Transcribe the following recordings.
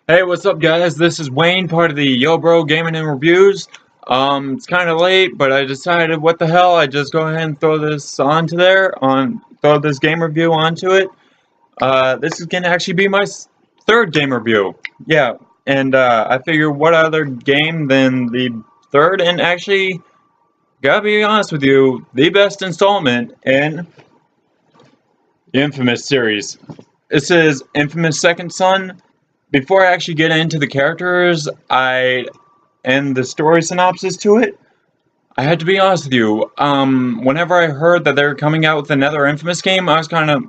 Hey, what's up, guys? This is Wayne, part of the Yo Bro Gaming and Reviews. It's kind of late, but I decided, what the hell? I just go ahead and throw this onto there, throw this game review onto it. This is gonna actually be my third game review. Yeah, and I figure, what other game than the third, and actually, gotta be honest with you, the best installment in the Infamous series. This is Infamous Second Son. Before I actually get into the characters and the story synopsis to it, I had to be honest with you. Whenever I heard that they were coming out with another Infamous game, I was kind of,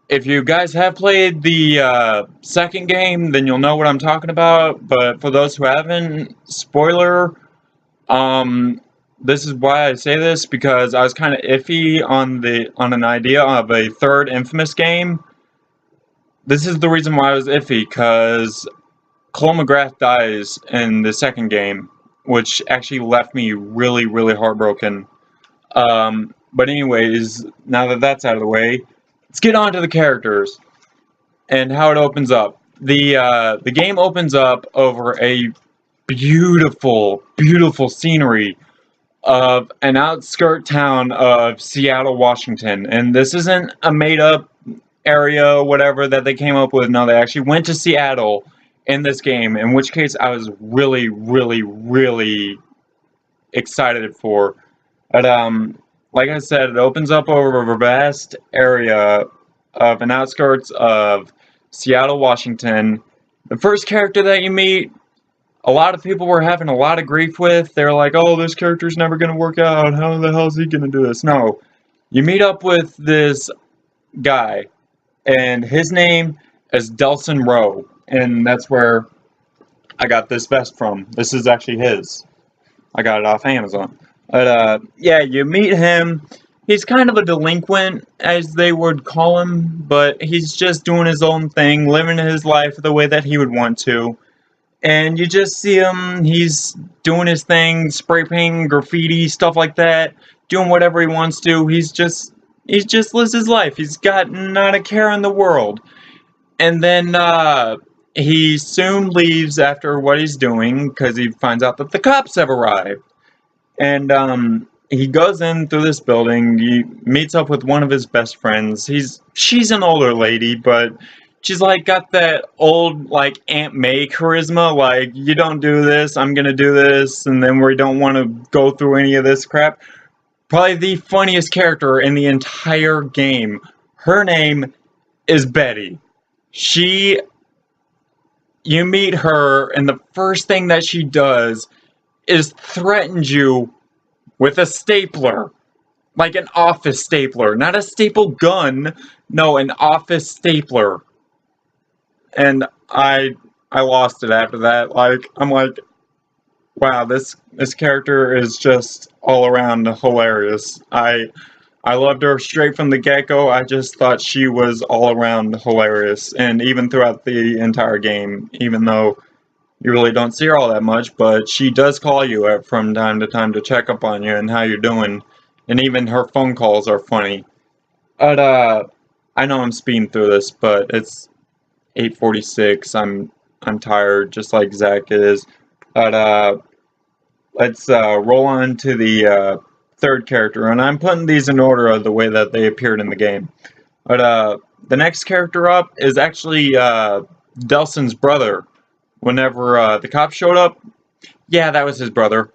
if you guys have played the second game, then you'll know what I'm talking about. But for those who haven't, spoiler. This is why I say this, because I was kind of iffy on an idea of a third Infamous game. This is the reason why I was iffy, because Chloe McGrath dies in the second game, which actually left me really, really heartbroken. But anyways, now that that's out of the way, let's get on to the characters and how it opens up. The game opens up over a beautiful, beautiful scenery of an outskirt town of Seattle, Washington. And this isn't a made-up area, whatever, that they came up with. No, they actually went to Seattle in this game, in which case I was really, really, really excited for. But like I said, it opens up over a vast area of an outskirts of Seattle, Washington. The first character that you meet, a lot of people were having a lot of grief with. They're like, oh, this character's never going to work out. How the hell is he going to do this? No. You meet up with this guy, and his name is Delson Rowe, and that's where I got this vest from. This is actually his. I got it off Amazon. But, yeah, you meet him. He's kind of a delinquent, as they would call him, but he's just doing his own thing, living his life the way that he would want to. And you just see him, he's doing his thing, spray painting, graffiti, stuff like that, doing whatever he wants to. He just lives his life. He's got not a care in the world. And then he soon leaves after what he's doing, because he finds out that the cops have arrived. And he goes in through this building. He meets up with one of his best friends. She's an older lady, but she's like got that old like Aunt May charisma. Like, you don't do this, I'm gonna do this, and then we don't want to go through any of this crap. Probably the funniest character in the entire game. Her name is Betty. You meet her, and the first thing that she does is threatens you with a stapler. Like an office stapler. Not a staple gun. No, an office stapler. And I lost it after that. Like, I'm like, wow, this character is just all around hilarious. I loved her straight from the get-go. I just thought she was all around hilarious. And even throughout the entire game, even though you really don't see her all that much, but she does call you from time to time to check up on you and how you're doing. And even her phone calls are funny. But I know I'm speeding through this, but it's 8:46. I'm tired, just like Zach is. But let's roll on to the third character, and I'm putting these in order of the way that they appeared in the game. But the next character up is actually Delson's brother. Whenever the cops showed up, yeah, that was his brother.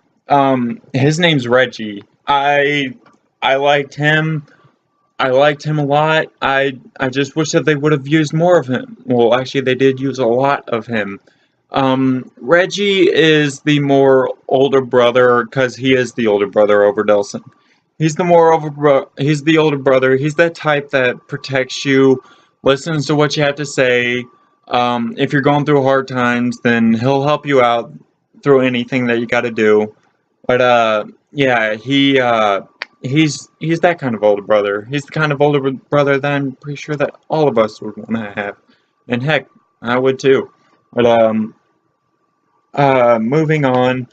His name's Reggie. I liked him. I liked him a lot. I just wish that they would have used more of him. Well, actually, they did use a lot of him. Reggie is the more older brother, because he is the older brother over Delson. He's he's the older brother. He's that type that protects you, listens to what you have to say. If you're going through hard times, then he'll help you out through anything that you got to do. But yeah, he's that kind of older brother. He's the kind of older brother that I'm pretty sure that all of us would want to have, and heck, I would too. But moving on,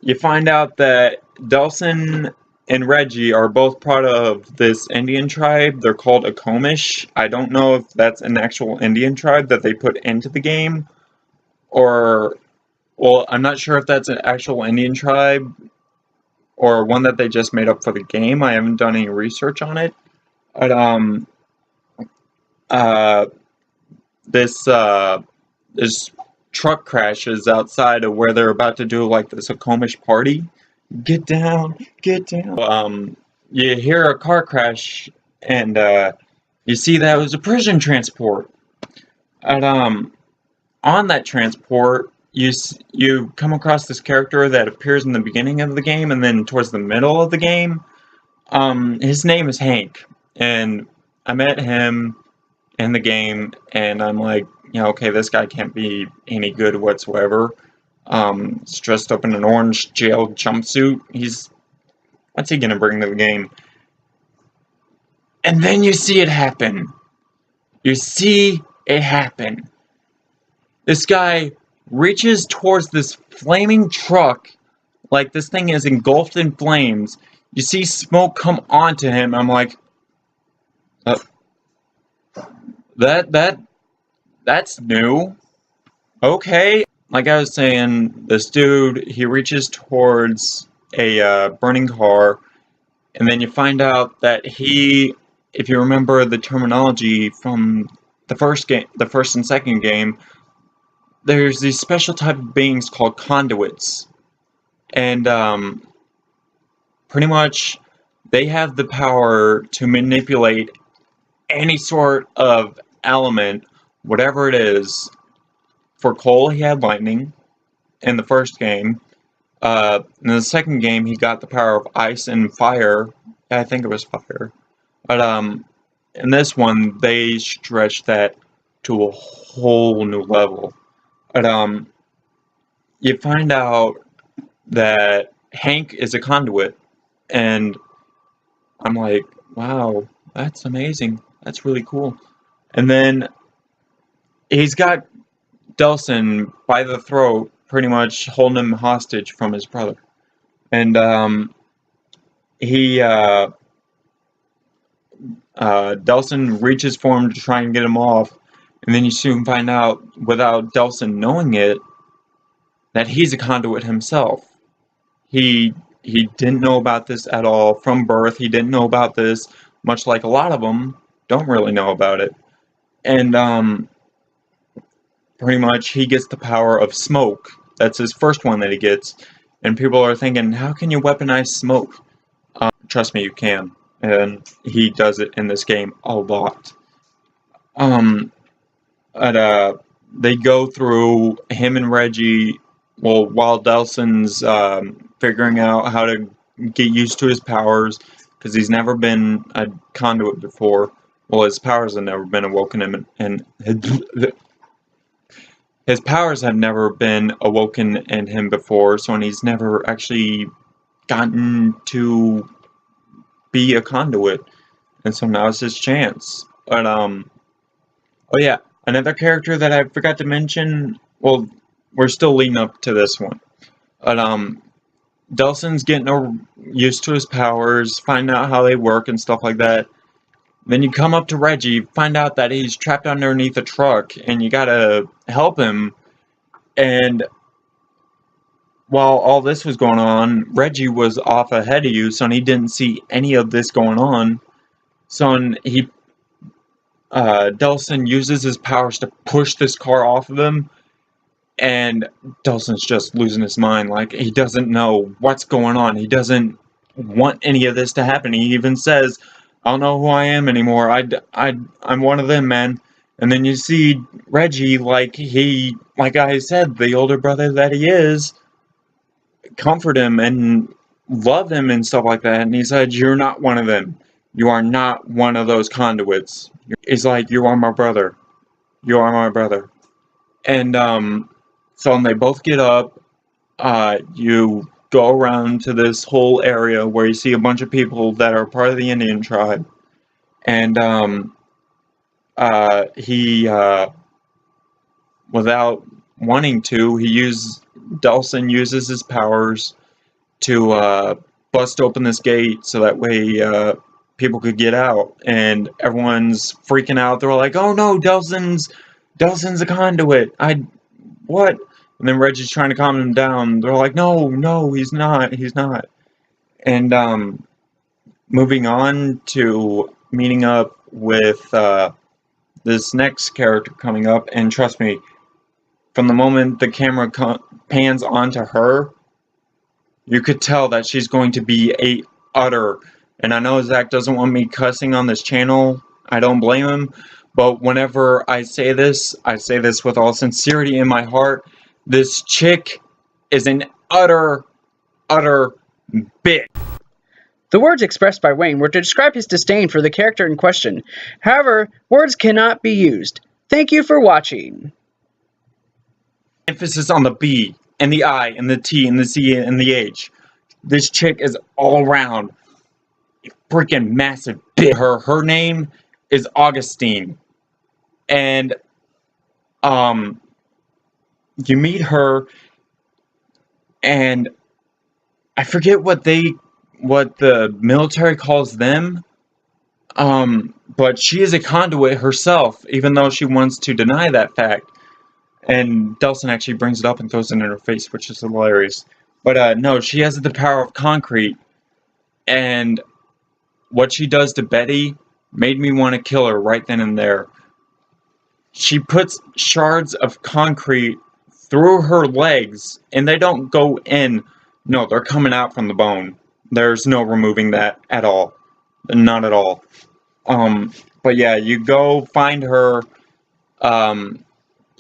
you find out that Delson and Reggie are both part of this Indian tribe. They're called Akomish. I don't know if that's an actual Indian tribe that they put into the game, or well, I'm not sure if that's an actual Indian tribe or one that they just made up for the game. I haven't done any research on it. But uh, this this truck crashes outside of where they're about to do like this Akomish party. Get down, get down. You hear a car crash, and you see that it was a prison transport. And on that transport, you come across this character that appears in the beginning of the game, and then towards the middle of the game. His name is Hank, and I met him in the game, and I'm like, okay, this guy can't be any good whatsoever. He's dressed up in an orange jail jumpsuit. What's he gonna bring to the game? And then you see it happen. You see it happen. This guy reaches towards this flaming truck like this thing is engulfed in flames. You see smoke come onto him. I'm like, uh, that's new. Okay. Like I was saying, this dude, he reaches towards a burning car, and then you find out that if you remember the terminology from the first game, the first and second game, there's these special type of beings called conduits, and pretty much they have the power to manipulate any sort of element, whatever it is. For Cole, he had lightning in the first game. In the second game, he got the power of ice and fire. I think it was fire. But in this one, they stretched that to a whole new level. But you find out that Hank is a conduit, and I'm like, wow, that's amazing. That's really cool. And then he's got Delson by the throat, pretty much holding him hostage from his brother. And he Delson reaches for him to try and get him off, and then you soon find out, without Delson knowing it, that he's a conduit himself. He didn't know about this at all from birth. He didn't know about this, much like a lot of them don't really know about it. And pretty much he gets the power of smoke. That's his first one that he gets. And people are thinking, how can you weaponize smoke? Trust me, you can. And he does it in this game a lot. But they go through him and Reggie, well, while Delson's figuring out how to get used to his powers, because he's never been a conduit before. Well, his powers have never been awoken him, and his powers have never been awoken in him before, so and he's never actually gotten to be a conduit, and so now it's his chance. But oh yeah, another character that I forgot to mention. Well, we're still leading up to this one, but Delson's getting used to his powers, finding out how they work and stuff like that. Then you come up to Reggie, find out that he's trapped underneath a truck, and you gotta help him. And while all this was going on, Reggie was off ahead of you, so he didn't see any of this going on. So Delson uses his powers to push this car off of him, and Delson's just losing his mind. Like, he doesn't know what's going on. He doesn't want any of this to happen. He even says, I don't know who I am anymore. I'm one of them, man. And then you see Reggie, like I said, the older brother that he is, comfort him and love him and stuff like that, and he said, "You're not one of them. You are not one of those conduits." He's like, "You are my brother. You are my brother." And so when they both get up, you go around to this whole area where you see a bunch of people that are part of the Indian tribe, and he without wanting to, Delson uses his powers to bust open this gate so that way people could get out, and everyone's freaking out. They're like, "Oh no, Delson's a conduit. What?" And then Reggie's trying to calm them down. They're like, "No, no, he's not. He's not." And moving on to meeting up with this next character coming up, and trust me, from the moment the camera pans onto her, you could tell that she's going to be a utter, and I know Zach doesn't want me cussing on this channel, I don't blame him, but whenever I say this with all sincerity in my heart, this chick is an utter bitch. The words expressed by Wayne were to describe his disdain for the character in question. However, words cannot be used. Thank you for watching. Emphasis on the B, and the I, and the T, and the C, and the H. This chick is all around a freaking massive bitch. Her name is Augustine. And you meet her, and I forget what the military calls them, but she is a conduit herself, even though she wants to deny that fact. And Delson actually brings it up and throws it in her face, which is hilarious. But no, she has the power of concrete, and what she does to Betty made me want to kill her right then and there. She puts shards of concrete through her legs, and they don't go in. No, they're coming out from the bone. There's no removing that at all. Not at all. But yeah, you go find her.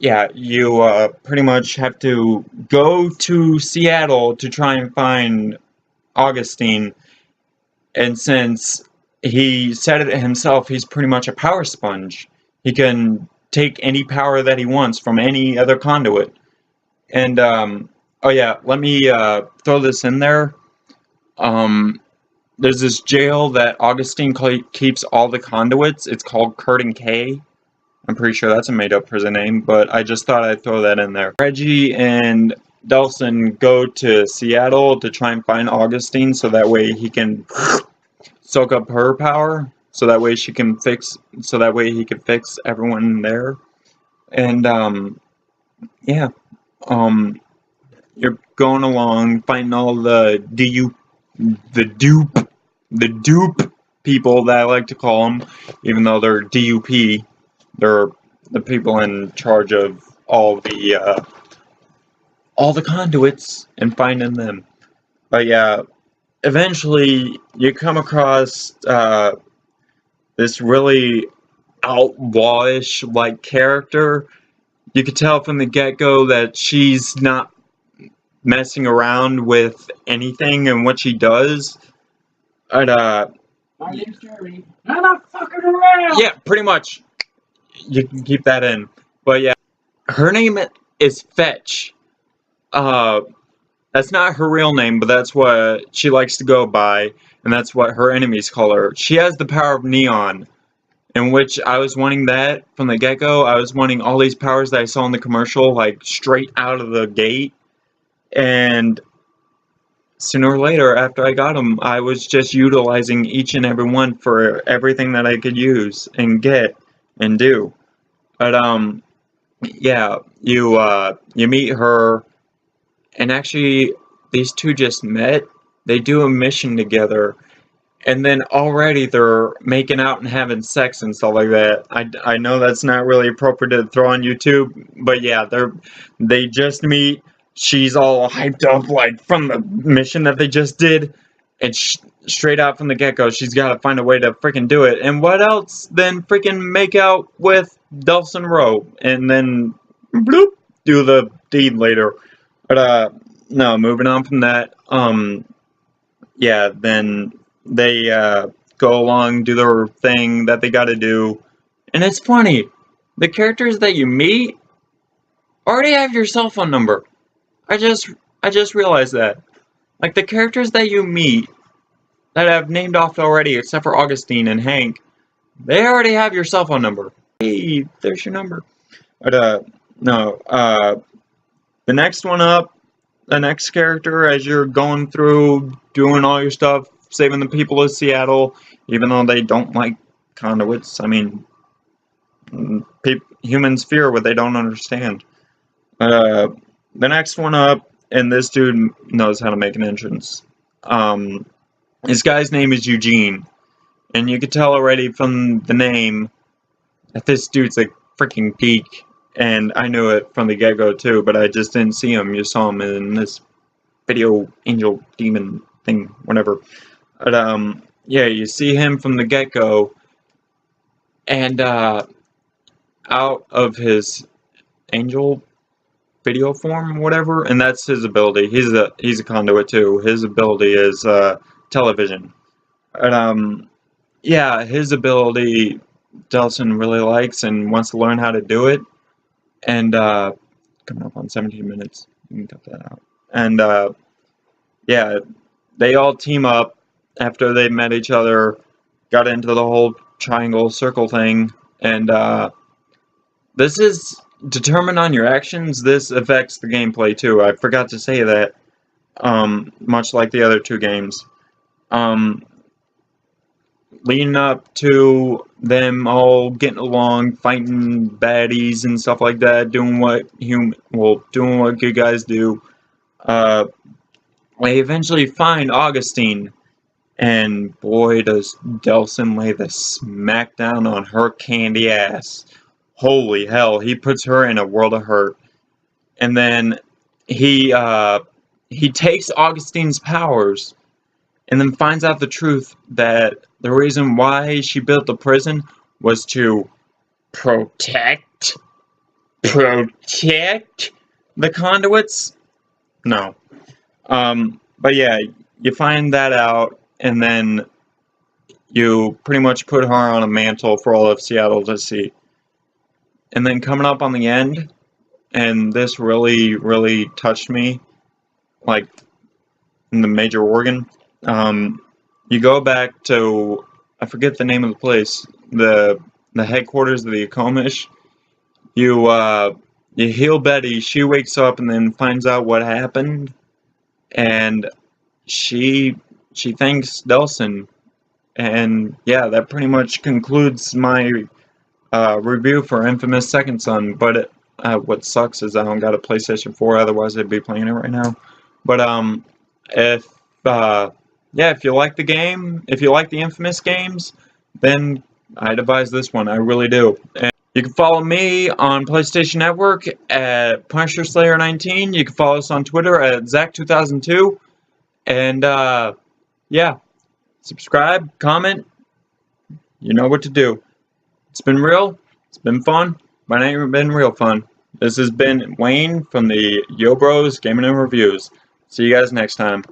Yeah, you pretty much have to go to Seattle to try and find Augustine. And since he said it himself, he's pretty much a power sponge. He can take any power that he wants from any other conduit. And, oh yeah, let me throw this in there. There's this jail that Augustine keeps all the conduits. It's called Curtin K. I'm pretty sure that's a made-up prison name, but I just thought I'd throw that in there. Reggie and Delson go to Seattle to try and find Augustine so that way he can soak up her power, so that way he can fix everyone there. And yeah, you're going along, finding all the dupe people that I like to call them, even though they're DUP. They're the people in charge of all the conduits and finding them. But yeah, eventually you come across this really outlawish like character. You could tell from the get-go that she's not messing around with anything and what she does. But My name's Jerry. I'm not fucking around! Yeah, pretty much. You can keep that in. But yeah, her name is Fetch. That's not her real name, but that's what she likes to go by, and that's what her enemies call her. She has the power of Neon, in which I was wanting that from the get-go. I was wanting all these powers that I saw in the commercial, like, straight out of the gate. And sooner or later, after I got them, I was just utilizing each and every one for everything that I could use and get and do. But yeah, you meet her, and actually these two just met. They do a mission together, and then already they're making out and having sex and stuff like that. I know that's not really appropriate to throw on YouTube, but yeah, they just meet. She's all hyped up, like, from the mission that they just did, and straight out from the get-go, she's got to find a way to freaking do it. And what else than freaking make out with Delson Rowe, and then, bloop, do the deed later. But, no, moving on from that, yeah, then they go along, do their thing that they gotta do. And it's funny, the characters that you meet already have your cell phone number. I just realized that. Like the characters that you meet that I've named off already, except for Augustine and Hank, they already have your cell phone number. Hey, there's your number. But no, the next one up, the next character as you're going through doing all your stuff, saving the people of Seattle, even though they don't like conduits. I mean, humans fear what they don't understand. The next one up, and this dude knows how to make an entrance. This guy's name is Eugene, and you could tell already from the name that this dude's a freaking geek. And I knew it from the get-go too, but I just didn't see him. You saw him in this video angel demon thing, whatever. But yeah, you see him from the get-go, and out of his angel video form, whatever, and that's his ability. He's a conduit too. His ability is television. But yeah, his ability Delson really likes and wants to learn how to do it. And coming up on 17 minutes, you can cut that out. And yeah, they all team up after they met each other, got into the whole triangle circle thing, and this is determined on your actions. This affects the gameplay too. I forgot to say that, much like the other two games. Leading up to them all getting along, fighting baddies and stuff like that, doing what good guys do. They eventually find Augustine, and boy, does Delson lay the smackdown on her candy ass. Holy hell, he puts her in a world of hurt. And then he takes Augustine's powers, and then finds out the truth that the reason why she built the prison was to protect the conduits? No. But yeah, you find that out, and then you pretty much put her on a mantle for all of Seattle to see. And then coming up on the end, and this really, really touched me, like, in the major organ. You go back to, I forget the name of the place, the headquarters of the Imfamous. You heal Betty. She wakes up and then finds out what happened, and she thanks Delson. And yeah, that pretty much concludes my review for Infamous Second Son. But what sucks is I don't got a PlayStation 4. Otherwise, I'd be playing it right now. But if yeah, if you like the game, if you like the Infamous games, then I'd advise this one. I really do. And you can follow me on PlayStation Network at Punisher Slayer 19. You can follow us on Twitter at Zach2002. And yeah, subscribe, comment. You know what to do. It's been real. It's been fun. But it ain't been real fun. This has been Wayne from the Yo Bros Gaming and Reviews. See you guys next time.